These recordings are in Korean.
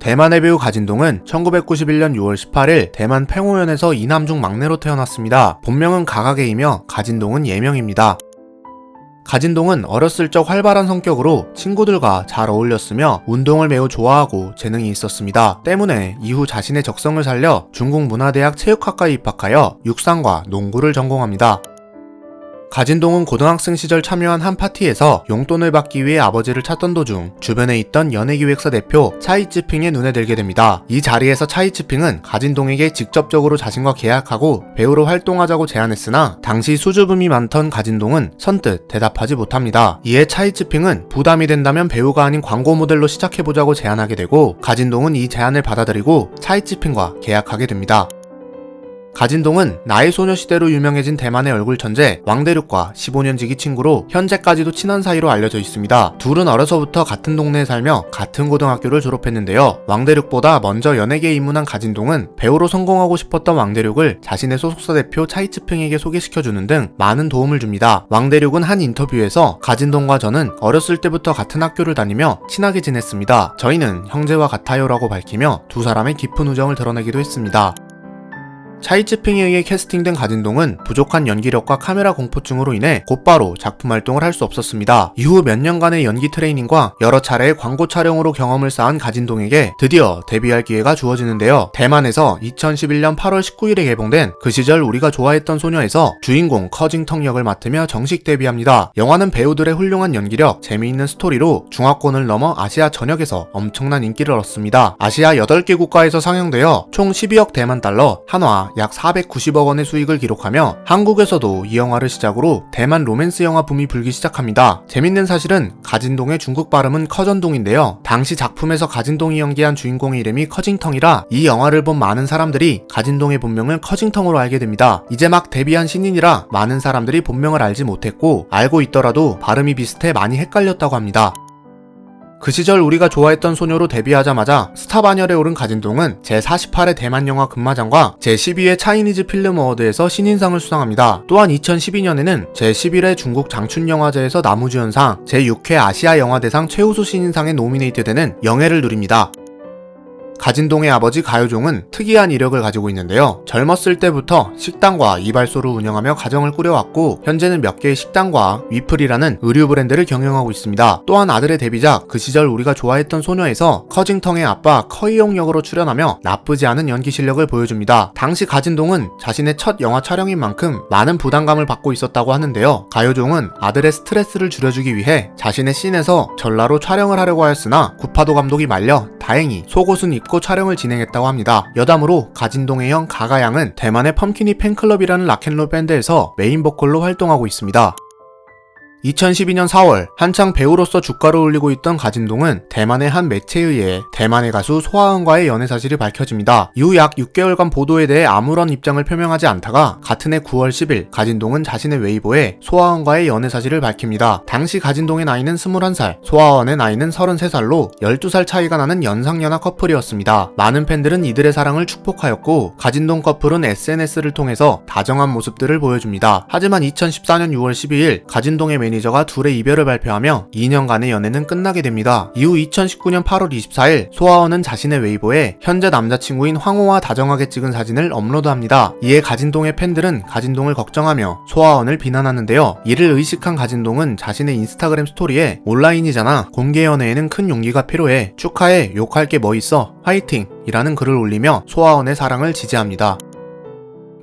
대만의 배우 가진동은 1991년 6월 18일 대만 팽호현에서 이남 중 막내로 태어났습니다. 본명은 가가게이며 가진동은 예명입니다. 가진동은 어렸을 적 활발한 성격으로 친구들과 잘 어울렸으며 운동을 매우 좋아하고 재능이 있었습니다. 때문에 이후 자신의 적성을 살려 중국문화대학 체육학과에 입학하여 육상과 농구를 전공합니다. 가진동은 고등학생 시절 참여한 한 파티에서 용돈을 받기 위해 아버지를 찾던 도중 주변에 있던 연예기획사 대표 차이찌핑의 눈에 들게 됩니다. 이 자리에서 차이찌핑은 가진동에게 직접적으로 자신과 계약하고 배우로 활동하자고 제안했으나 당시 수줍음이 많던 가진동은 선뜻 대답하지 못합니다. 이에 차이찌핑은 부담이 된다면 배우가 아닌 광고 모델로 시작해보자고 제안하게 되고 가진동은 이 제안을 받아들이고 차이찌핑과 계약하게 됩니다. 가진동은 나의 소녀시대로 유명해진 대만의 얼굴 천재 왕대륙과 15년 지기 친구로 현재까지도 친한 사이로 알려져 있습니다. 둘은 어려서부터 같은 동네에 살며 같은 고등학교를 졸업했는데요. 왕대륙보다 먼저 연예계에 입문한 가진동은 배우로 성공하고 싶었던 왕대륙을 자신의 소속사 대표 차이츠핑에게 소개시켜주는 등 많은 도움을 줍니다. 왕대륙은 한 인터뷰에서 가진동과 저는 어렸을 때부터 같은 학교를 다니며 친하게 지냈습니다. 저희는 형제와 같아요 라고 밝히며 두 사람의 깊은 우정을 드러내기도 했습니다. 차이찌핑에 의해 캐스팅된 가진동은 부족한 연기력과 카메라 공포증으로 인해 곧바로 작품 활동을 할 수 없었습니다. 이후 몇 년간의 연기 트레이닝과 여러 차례의 광고 촬영으로 경험을 쌓은 가진동에게 드디어 데뷔할 기회가 주어지는데요. 대만에서 2011년 8월 19일에 개봉된 그 시절 우리가 좋아했던 소녀에서 주인공 커징텅 역을 맡으며 정식 데뷔합니다. 영화는 배우들의 훌륭한 연기력, 재미있는 스토리로 중화권을 넘어 아시아 전역에서 엄청난 인기를 얻었습니다. 아시아 8개 국가에서 상영되어 총 12억 대만 달러, 한화 약 490억 원의 수익을 기록하며 한국에서도 이 영화를 시작으로 대만 로맨스 영화 붐이 불기 시작합니다. 재밌는 사실은 가진동의 중국 발음은 커전동인데요. 당시 작품에서 가진동이 연기한 주인공의 이름이 커징텅이라 이 영화를 본 많은 사람들이 가진동의 본명을 커징텅으로 알게 됩니다. 이제 막 데뷔한 신인이라 많은 사람들이 본명을 알지 못했고 알고 있더라도 발음이 비슷해 많이 헷갈렸다고 합니다. 그 시절 우리가 좋아했던 소녀로 데뷔하자마자 스타 반열에 오른 가진동은 제48회 대만 영화 금마장과 제12회 차이니즈 필름 어워드에서 신인상을 수상합니다. 또한 2012년에는 제11회 중국 장춘영화제에서 나무주연상, 제6회 아시아 영화대상 최우수 신인상에 노미네이트되는 영예를 누립니다. 가진동의 아버지 가요종은 특이한 이력을 가지고 있는데요. 젊었을 때부터 식당과 이발소를 운영하며 가정을 꾸려왔고 현재는 몇 개의 식당과 위플이라는 의류 브랜드를 경영하고 있습니다. 또한 아들의 데뷔작 그 시절 우리가 좋아했던 소녀에서 커징텅의 아빠 커이용 역으로 출연하며 나쁘지 않은 연기 실력을 보여줍니다. 당시 가진동은 자신의 첫 영화 촬영인 만큼 많은 부담감을 받고 있었다고 하는데요. 가요종은 아들의 스트레스를 줄여주기 위해 자신의 씬에서 전라로 촬영을 하려고 하였으나 구파도 감독이 말려 다행히 속옷은 입고 촬영을 진행했다고 합니다. 여담으로 가진동의 형 가가양은 대만의 펌키니 팬클럽이라는 락앤롤 밴드에서 메인 보컬로 활동하고 있습니다. 2012년 4월 한창 배우로서 주가를 올리고 있던 가진동은 대만의 한 매체에 의해 대만의 가수 소아은과의 연애 사실이 밝혀집니다. 이후 약 6개월간 보도에 대해 아무런 입장을 표명하지 않다가 같은 해 9월 10일 가진동은 자신의 웨이보에 소아은과의 연애 사실을 밝힙니다. 당시 가진동의 나이는 21살, 소아은의 나이는 33살로 12살 차이가 나는 연상연하 커플이었습니다. 많은 팬들은 이들의 사랑을 축복하였고 가진동 커플은 SNS를 통해서 다정한 모습들을 보여줍니다. 하지만 2014년 6월 12일 가진동의 매니저가 둘의 이별을 발표하며 2년간의 연애는 끝나게 됩니다. 이후 2019년 8월 24일 소아원은 자신의 웨이보에 현재 남자친구인 황호와 다정하게 찍은 사진을 업로드합니다. 이에 가진동의 팬들은 가진동을 걱정하며 소아원을 비난하는데요. 이를 의식한 가진동은 자신의 인스타그램 스토리에 온라인이잖아, 공개 연애에는 큰 용기가 필요해, 축하해, 욕할 게 뭐 있어, 화이팅 이라는 글을 올리며 소아원의 사랑을 지지합니다.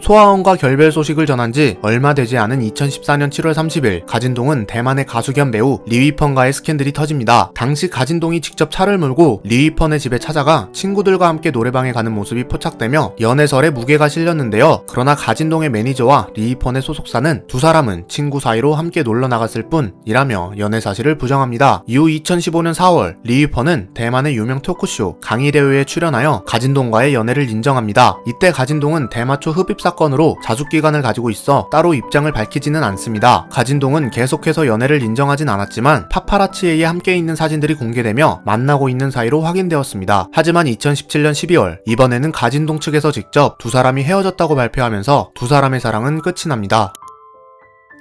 소아원과 결별 소식을 전한 지 얼마 되지 않은 2014년 7월 30일 가진동은 대만의 가수 겸 배우 리위펀과의 스캔들이 터집니다. 당시 가진동이 직접 차를 몰고 리위펀의 집에 찾아가 친구들과 함께 노래방에 가는 모습이 포착되며 연애설에 무게가 실렸는데요. 그러나 가진동의 매니저와 리위펀의 소속사는 두 사람은 친구 사이로 함께 놀러 나갔을 뿐이라며 연애 사실을 부정합니다. 이후 2015년 4월 리위펀은 대만의 유명 토크쇼 강의대회에 출연하여 가진동과의 연애를 인정합니다. 이때 가진동은 대마초 흡입 사건으로 자숙기간을 가지고 있어 따로 입장을 밝히지는 않습니다. 가진동은 계속해서 연애를 인정하진 않았지만 파파라치에 의해 함께 있는 사진들이 공개되며 만나고 있는 사이로 확인되었습니다. 하지만 2017년 12월 이번에는 가진동 측에서 직접 두 사람이 헤어졌다고 발표하면서 두 사람의 사랑은 끝이 납니다.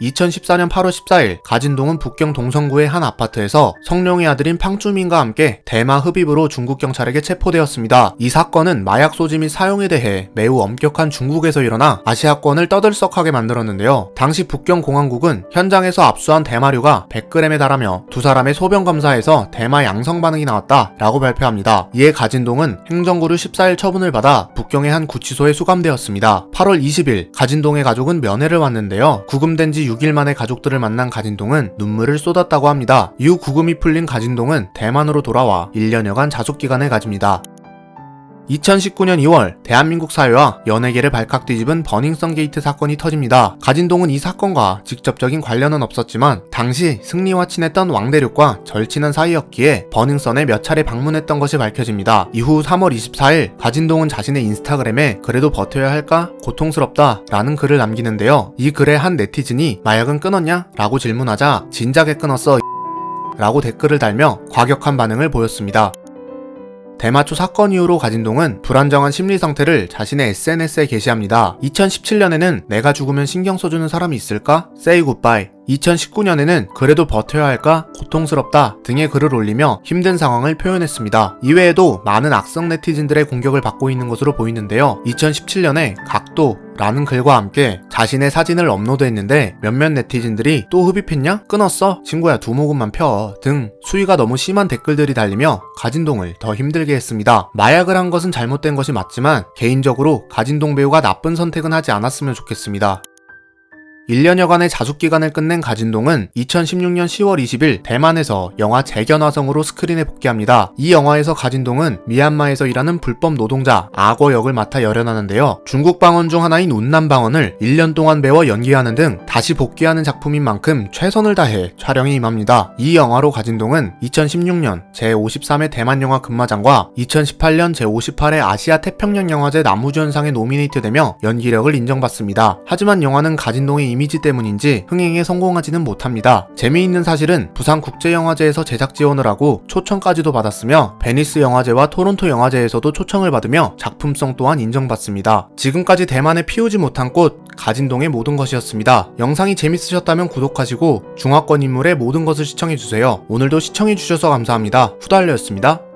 2014년 8월 14일 가진동은 북경 동성구의 한 아파트에서 성룡의 아들인 팡쭈민과 함께 대마 흡입으로 중국 경찰에게 체포되었습니다. 이 사건은 마약 소지 및 사용에 대해 매우 엄격한 중국에서 일어나 아시아권을 떠들썩하게 만들었는데요. 당시 북경 공안국은 현장에서 압수한 대마류가 100g에 달하며 두 사람의 소변 검사에서 대마 양성 반응이 나왔다라고 발표합니다. 이에 가진동은 행정구류 14일 처분을 받아 북경의 한 구치소에 수감되었습니다. 8월 20일 가진동의 가족은 면회를 왔는데요. 구금된 지 6일 만에 가족들을 만난 가진동은 눈물을 쏟았다고 합니다. 이후 구금이 풀린 가진동은 대만으로 돌아와 1년여간 자숙기간을 가집니다. 2019년 2월 대한민국 사회와 연예계를 발칵 뒤집은 버닝썬 게이트 사건이 터집니다. 가진동은 이 사건과 직접적인 관련은 없었지만 당시 승리와 친했던 왕대륙과 절친한 사이였기에 버닝썬에 몇 차례 방문했던 것이 밝혀집니다. 이후 3월 24일 가진동은 자신의 인스타그램에 그래도 버텨야 할까? 고통스럽다 라는 글을 남기는데요. 이 글에 한 네티즌이 마약은 끊었냐? 라고 질문하자 진작에 끊었어 라고 댓글을 달며 과격한 반응을 보였습니다. 대마초 사건 이후로 가진동은 불안정한 심리 상태를 자신의 SNS에 게시합니다. 2017년에는 내가 죽으면 신경 써주는 사람이 있을까? Say goodbye. 2019년에는 그래도 버텨야 할까? 고통스럽다 등의 글을 올리며 힘든 상황을 표현했습니다. 이외에도 많은 악성 네티즌들의 공격을 받고 있는 것으로 보이는데요. 2017년에 각도라는 글과 함께 자신의 사진을 업로드했는데 몇몇 네티즌들이 또 흡입했냐? 끊었어? 친구야 두 모금만 펴 등 수위가 너무 심한 댓글들이 달리며 가진동을 더 힘들게 했습니다. 마약을 한 것은 잘못된 것이 맞지만 개인적으로 가진동 배우가 나쁜 선택은 하지 않았으면 좋겠습니다. 1년여간의 자숙기간을 끝낸 가진동은 2016년 10월 20일 대만에서 영화 재견화성으로 스크린에 복귀합니다. 이 영화에서 가진동은 미얀마에서 일하는 불법 노동자 악어 역을 맡아 열연하는데요. 중국 방언 중 하나인 운남 방언을 1년 동안 배워 연기하는 등 다시 복귀하는 작품인 만큼 최선을 다해 촬영에 임합니다. 이 영화로 가진동은 2016년 제53회 대만영화 금마장과 2018년 제58회 아시아 태평양영화제 남우주연상에 노미네이트되며 연기력을 인정받습니다. 하지만 영화는 가진동의 이미지 때문인지 흥행에 성공하지는 못합니다. 재미있는 사실은 부산국제영화제에서 제작 지원을 하고 초청까지도 받았으며 베니스 영화제와 토론토 영화제에서도 초청을 받으며 작품성 또한 인정받습니다. 지금까지 대만에 피우지 못한 꽃 가진동의 모든 것이었습니다. 영상이 재밌으셨다면 구독하시고 중화권 인물의 모든 것을 시청해주세요. 오늘도 시청해주셔서 감사합니다. 후달려였습니다.